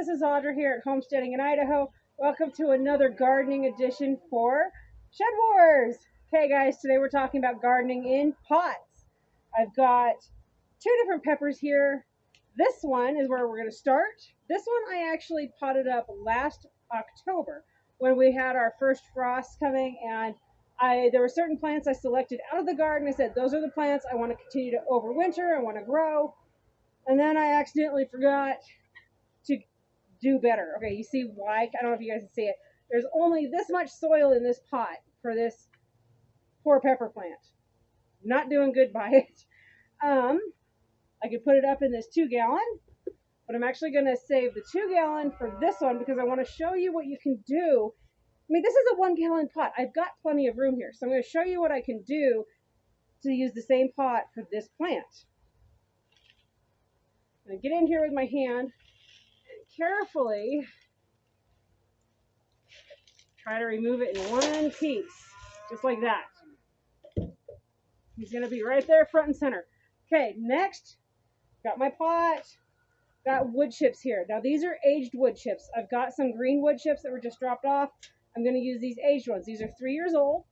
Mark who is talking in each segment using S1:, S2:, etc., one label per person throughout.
S1: this is Audra here at Homesteading in Idaho. Welcome to another gardening edition for SHEDWARS. Okay guys, today we're talking about gardening in pots. I've got two different peppers here. This one is where we're going to start. This one I actually potted up last October when we had our first frost coming, and there were certain plants I selected out of the garden. I said those are the plants I want to continue to overwinter, I want to grow. And then I accidentally forgot to do better. Okay, you see why? I don't know if you guys can see it. There's only this much soil in this pot for this poor pepper plant. Not doing good by it. I could put it up in this 2-gallon, but I'm actually going to save the 2-gallon for this one because I want to show you what you can do. I mean, this is a 1-gallon pot. I've got plenty of room here, so I'm going to show you what I can do to use the same pot for this plant. I'm going to get in here with my hand and carefully try to remove it in one piece, just like that. He's going to be right there front and center. Okay, next, got my pot, got wood chips here. Now these are aged wood chips. I've got some green wood chips that were just dropped off. I'm going to use these aged ones. These are 3 years old.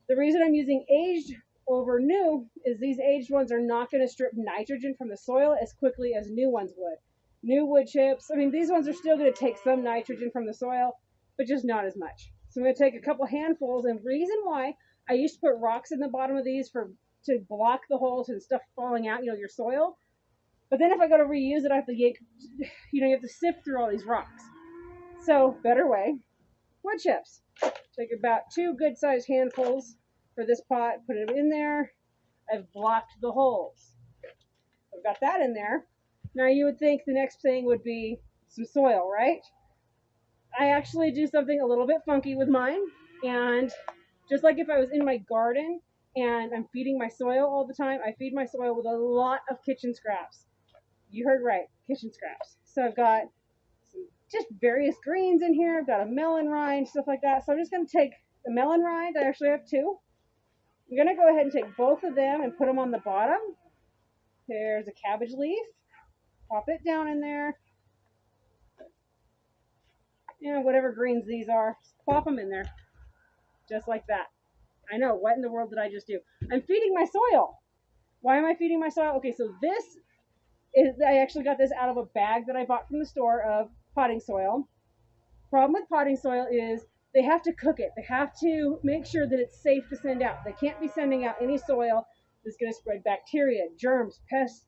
S1: The reason I'm using aged over new is these aged ones are not going to strip nitrogen from the soil as quickly as new ones would. New wood chips, I mean, these ones are still going to take some nitrogen from the soil, but just not as much. So I'm going to take a couple handfuls, and the reason why I used to put rocks in the bottom of these to block the holes and stuff falling out, your soil. But then if I go to reuse it, I have to get, you have to sift through all these rocks. So better way, wood chips. Take about 2 good-sized handfuls for this pot, put it in there. I've blocked the holes. I've got that in there. Now you would think the next thing would be some soil, right? I actually do something a little bit funky with mine, and just like if I was in my garden and I'm feeding my soil all the time, I feed my soil with a lot of kitchen scraps. You heard right, kitchen scraps. So I've got some just various greens in here. I've got a melon rind, stuff like that. So I'm just going to take the melon rind. I actually have 2. I'm going to go ahead and take both of them and put them on the bottom. There's a cabbage leaf. Pop it down in there. Whatever greens these are, just plop them in there. Just like that. I know, what in the world did I just do? I'm feeding my soil. Why am I feeding my soil? Okay, so I actually got this out of a bag that I bought from the store of potting soil. Problem with potting soil is they have to cook it. They have to make sure that it's safe to send out. They can't be sending out any soil that's going to spread bacteria, germs, pests,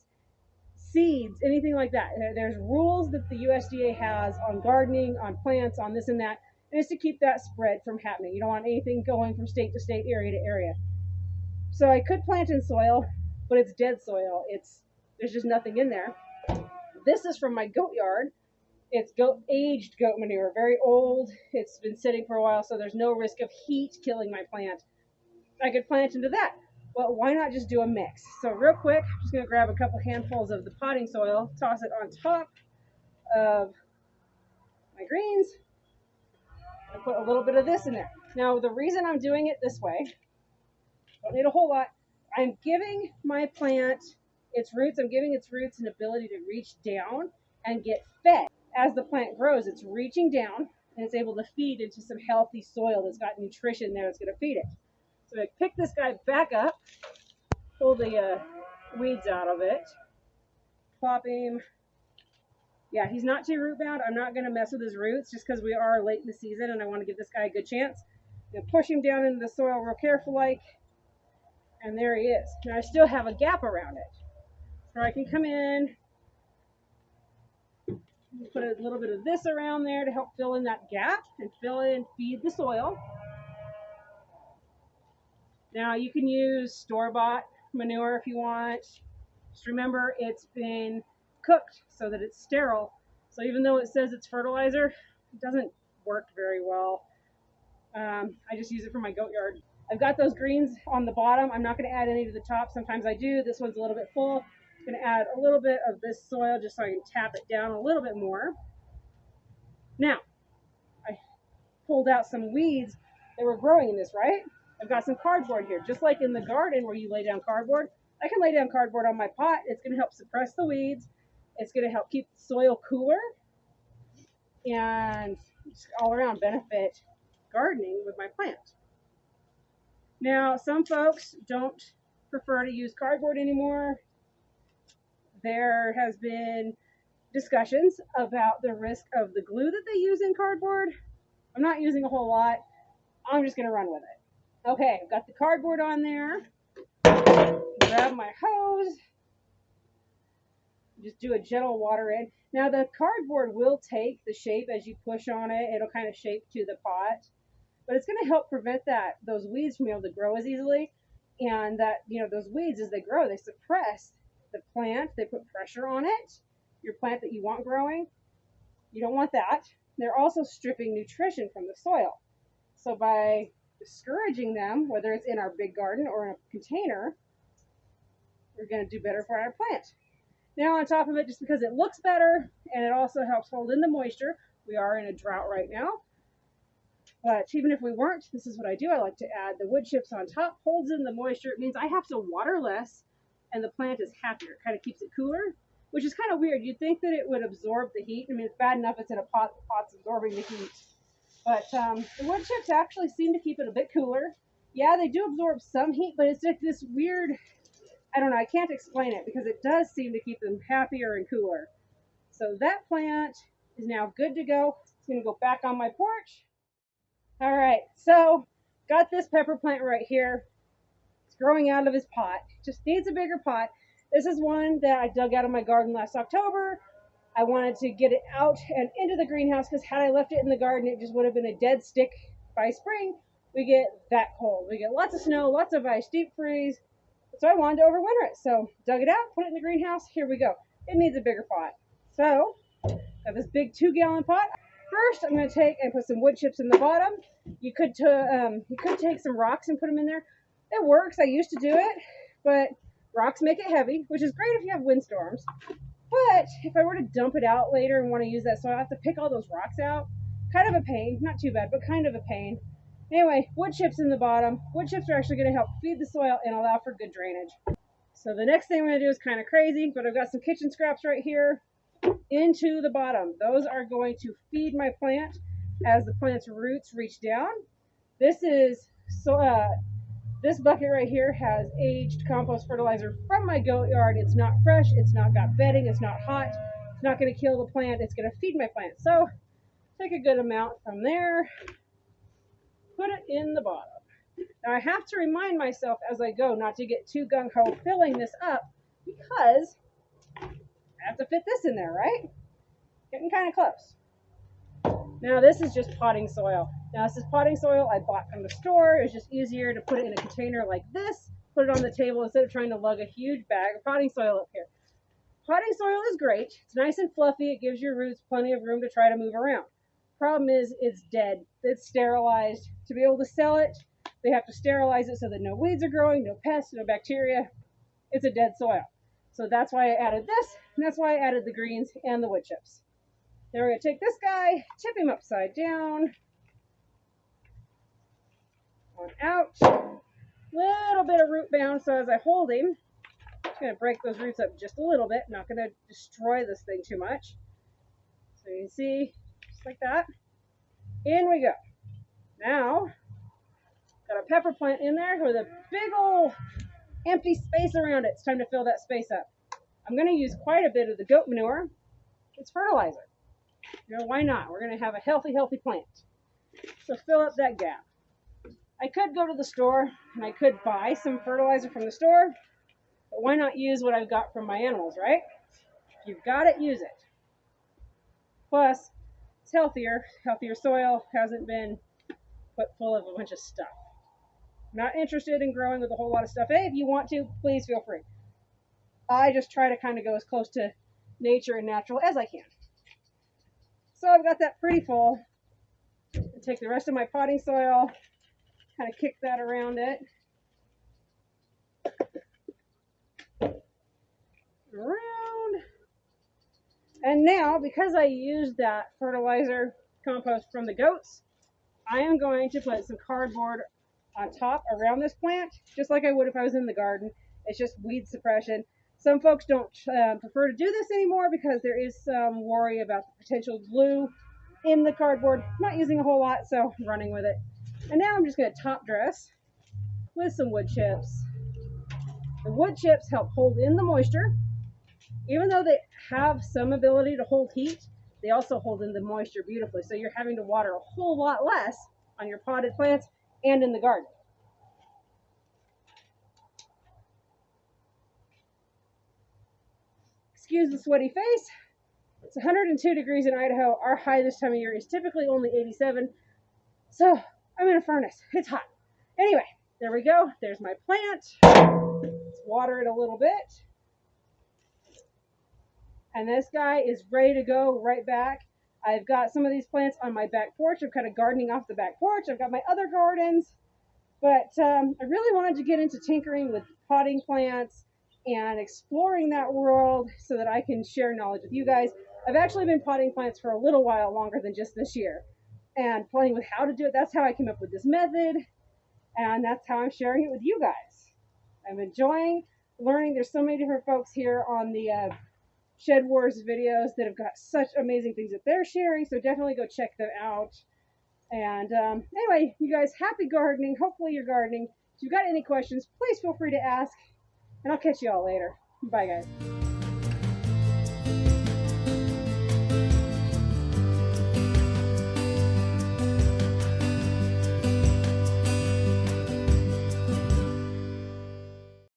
S1: seeds, anything like that. There's rules that the USDA has on gardening, on plants, on this and that, and it's to keep that spread from happening. You don't want anything going from state to state, area to area. So I could plant in soil, but it's dead soil. There's just nothing in there. This is from my goat yard. It's aged goat manure, very old. It's been sitting for a while, so there's no risk of heat killing my plant. I could plant into that, but why not just do a mix? So real quick, I'm just going to grab a couple handfuls of the potting soil, toss it on top of my greens, and put a little bit of this in there. Now, the reason I'm doing it this way, don't need a whole lot. I'm giving my plant its roots. I'm giving its roots an ability to reach down and get fed. As the plant grows, it's reaching down and it's able to feed into some healthy soil that's got nutrition there that's going to feed it. So I pick this guy back up, pull the weeds out of it, plop him. Yeah, he's not too root bound. I'm not going to mess with his roots just because we are late in the season and I want to give this guy a good chance. I'm going to push him down into the soil real careful like, and there he is. Now I still have a gap around it. So I can come in, put a little bit of this around there to help fill in that gap and feed the soil. Now you can use store-bought manure if you want. Just remember it's been cooked so that it's sterile. So even though it says it's fertilizer, it doesn't work very well. I just use it for my goat yard. I've got those greens on the bottom. I'm not going to add any to the top. Sometimes I do. This one's a little bit full. I'm going to add a little bit of this soil just so I can tap it down a little bit more. Now, I pulled out some weeds that were growing in this, right? I've got some cardboard here. Just like in the garden where you lay down cardboard, I can lay down cardboard on my pot. It's going to help suppress the weeds. It's going to help keep the soil cooler. and just all around benefit gardening with my plant. Now, some folks don't prefer to use cardboard anymore. There has been discussions about the risk of the glue that they use in cardboard. I'm not using a whole lot. I'm just going to run with it. Okay, I've got the cardboard on there. Grab my hose. Just do a gentle water in. Now the cardboard will take the shape as you push on it. It'll kind of shape to the pot. But it's going to help prevent those weeds from being able to grow as easily. And that, those weeds, as they grow, they suppress the plant. They put pressure on it, your plant that you want growing. You don't want that. They're also stripping nutrition from the soil. So by discouraging them, whether it's in our big garden or in a container, we're going to do better for our plant. Now on top of it, just because it looks better and it also helps hold in the moisture, we are in a drought right now. But even if we weren't, this is what I do. I like to add the wood chips on top, holds in the moisture. It means I have to water less and the plant is happier. It kind of keeps it cooler, which is kind of weird. You'd think that it would absorb the heat. I mean, it's bad enough it's in a pot, the pot's absorbing the heat. But the wood chips actually seem to keep it a bit cooler. Yeah, they do absorb some heat, but it's like this weird, I don't know, I can't explain it because it does seem to keep them happier and cooler. So that plant is now good to go. It's going to go back on my porch. All right, so got this pepper plant right here. It's growing out of his pot. Just needs a bigger pot. This is one that I dug out of my garden last October. I wanted to get it out and into the greenhouse because had I left it in the garden, it just would have been a dead stick by spring. We get that cold. We get lots of snow, lots of ice, deep freeze. So I wanted to overwinter it. So dug it out, put it in the greenhouse. Here we go. It needs a bigger pot. So got this big 2-gallon pot. First, I'm going to take and put some wood chips in the bottom. You could take some rocks and put them in there. It works. I used to do it, but rocks make it heavy, which is great if you have windstorms. But if I were to dump it out later and want to use that soil, I have to pick all those rocks out. Kind of a pain. Not too bad, but kind of a pain. Anyway, wood chips in the bottom. Wood chips are actually going to help feed the soil and allow for good drainage. So the next thing I'm going to do is kind of crazy, but I've got some kitchen scraps right here into the bottom. Those are going to feed my plant as the plant's roots reach down. This bucket right here has aged compost fertilizer from my goat yard. It's not fresh. It's not got bedding. It's not hot. It's not going to kill the plant. It's going to feed my plant. So take a good amount from there. Put it in the bottom. Now I have to remind myself as I go not to get too gung-ho filling this up because I have to fit this in there, right? Getting kind of close. Now this is just potting soil. Now this is potting soil I bought from the store. It was just easier to put it in a container like this, put it on the table instead of trying to lug a huge bag of potting soil up here. Potting soil is great. It's nice and fluffy. It gives your roots plenty of room to try to move around. Problem is it's dead. It's sterilized. To be able to sell it, they have to sterilize it so that no weeds are growing, no pests, no bacteria. It's a dead soil. So that's why I added this, and that's why I added the greens and the wood chips. Then we're going to take this guy, tip him upside down, on out, little bit of root bound, so as I hold him, I'm going to break those roots up just a little bit, not going to destroy this thing too much. So you can see, just like that. In we go. Now, got a pepper plant in there with a big old empty space around it. It's time to fill that space up. I'm going to use quite a bit of the goat manure. It's fertilizer. Why not? We're going to have a healthy plant. So fill up that gap. I could go to the store and I could buy some fertilizer from the store, but why not use what I've got from my animals, right? If you've got it, use it. Plus, it's healthier soil, hasn't been put full of a bunch of stuff. Not interested in growing with a whole lot of stuff. Hey, if you want to, please feel free. I just try to kind of go as close to nature and natural as I can. So I've got that pretty full. I'll take the rest of my potting soil, kind of kick that around it. Around. And now, because I used that fertilizer compost from the goats, I am going to put some cardboard on top around this plant, just like I would if I was in the garden. It's just weed suppression. Some folks don't prefer to do this anymore because there is some worry about the potential glue in the cardboard. Not using a whole lot, so I'm running with it. And now I'm just going to top dress with some wood chips. The wood chips help hold in the moisture. Even though they have some ability to hold heat, they also hold in the moisture beautifully. So you're having to water a whole lot less on your potted plants and in the garden. Excuse the sweaty face. It's 102 degrees in Idaho. Our high this time of year is typically only 87. So I'm in a furnace. It's hot. Anyway, there we go. There's my plant. Let's water it a little bit. And this guy is ready to go right back. I've got some of these plants on my back porch. I'm kind of gardening off the back porch. I've got my other gardens. But I really wanted to get into tinkering with potting plants and exploring that world so that I can share knowledge with you guys. I've actually been potting plants for a little while longer than just this year and playing with how to do it. That's how I came up with this method, and that's how I'm sharing it with you guys. I'm enjoying learning. There's so many different folks here on the SHEDWARS videos that have got such amazing things that they're sharing, so definitely go check them out. And anyway, you guys, happy gardening. Hopefully you're gardening. If you've got any questions, please feel free to ask, and I'll catch you all later. Bye, guys.